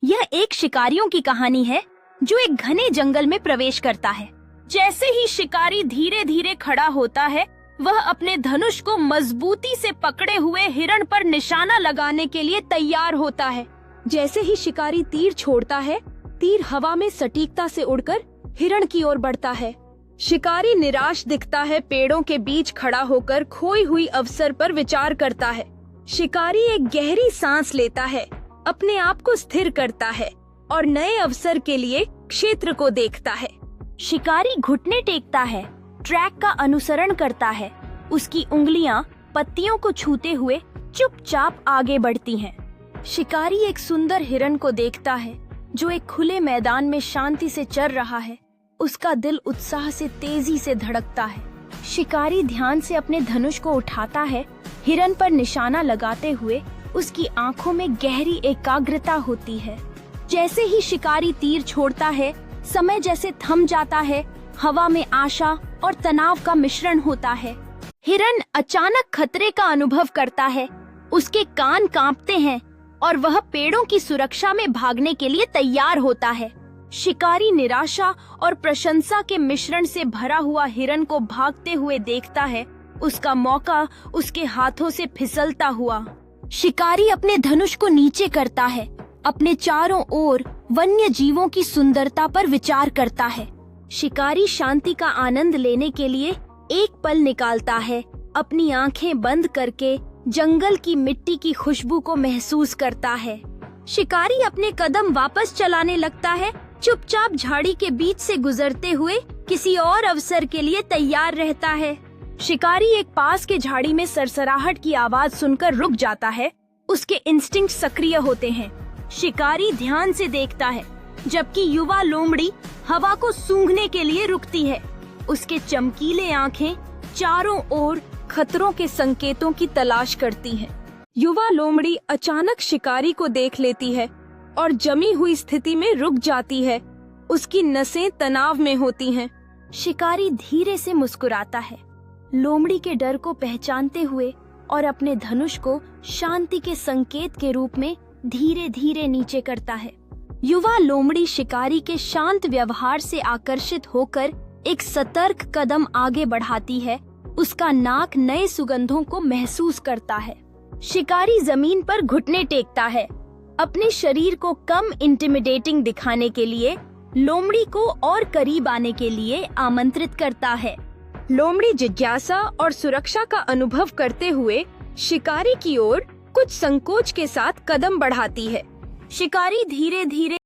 यह एक शिकारियों की कहानी है जो एक घने जंगल में प्रवेश करता है। जैसे ही शिकारी धीरे धीरे खड़ा होता है, वह अपने धनुष को मजबूती से पकड़े हुए हिरण पर निशाना लगाने के लिए तैयार होता है। जैसे ही शिकारी तीर छोड़ता है, तीर हवा में सटीकता से उड़कर हिरण की ओर बढ़ता है। शिकारी निराश दिखता है, पेड़ों के बीच खड़ा होकर खोई हुई अवसर पर विचार करता है। शिकारी एक गहरी सांस लेता है, अपने आप को स्थिर करता है और नए अवसर के लिए क्षेत्र को देखता है। शिकारी घुटने टेकता है, ट्रैक का अनुसरण करता है। उसकी उंगलियां पत्तियों को छूते हुए चुपचाप आगे बढ़ती हैं। शिकारी एक सुंदर हिरण को देखता है जो एक खुले मैदान में शांति से चर रहा है। उसका दिल उत्साह से तेजी से धड़कता है। शिकारी ध्यान से अपने धनुष को उठाता है। हिरण पर निशाना लगाते हुए उसकी आंखों में गहरी एकाग्रता होती है। जैसे ही शिकारी तीर छोड़ता है, समय जैसे थम जाता है। हवा में आशा और तनाव का मिश्रण होता है। हिरण अचानक खतरे का अनुभव करता है। उसके कान कांपते हैं और वह पेड़ों की सुरक्षा में भागने के लिए तैयार होता है। शिकारी निराशा और प्रशंसा के मिश्रण से भरा हुआ हिरण को भागते हुए देखता है। उसका मौका उसके हाथों से फिसलता हुआ। शिकारी अपने धनुष को नीचे करता है, अपने चारों ओर वन्य जीवों की सुंदरता पर विचार करता है। शिकारी शांति का आनंद लेने के लिए एक पल निकालता है। अपनी आंखें बंद करके जंगल की मिट्टी की खुशबू को महसूस करता है। शिकारी अपने कदम वापस चलाने लगता है, चुपचाप झाड़ी के बीच से गुजरते हुए किसी और अवसर के लिए तैयार रहता है। शिकारी एक पास के झाड़ी में सरसराहट की आवाज सुनकर रुक जाता है। उसके इंस्टिंक्ट सक्रिय होते हैं। शिकारी ध्यान से देखता है, जबकि युवा लोमड़ी हवा को सूंघने के लिए रुकती है। उसके चमकीले आंखें चारों ओर खतरों के संकेतों की तलाश करती हैं। युवा लोमड़ी अचानक शिकारी को देख लेती है और जमी हुई स्थिति में रुक जाती है। उसकी नसें तनाव में होती हैं। शिकारी धीरे से मुस्कुराता है, लोमड़ी के डर को पहचानते हुए और अपने धनुष को शांति के संकेत के रूप में धीरे धीरे नीचे करता है। युवा लोमड़ी शिकारी के शांत व्यवहार से आकर्षित होकर एक सतर्क कदम आगे बढ़ाती है। उसका नाक नए सुगंधों को महसूस करता है। शिकारी जमीन पर घुटने टेकता है, अपने शरीर को कम इंटिमिडेटिंग दिखाने के लिए लोमड़ी को और करीब आने के लिए आमंत्रित करता है। लोमड़ी जिज्ञासा और सुरक्षा का अनुभव करते हुए शिकारी की ओर कुछ संकोच के साथ कदम बढ़ाती है। शिकारी धीरे धीरे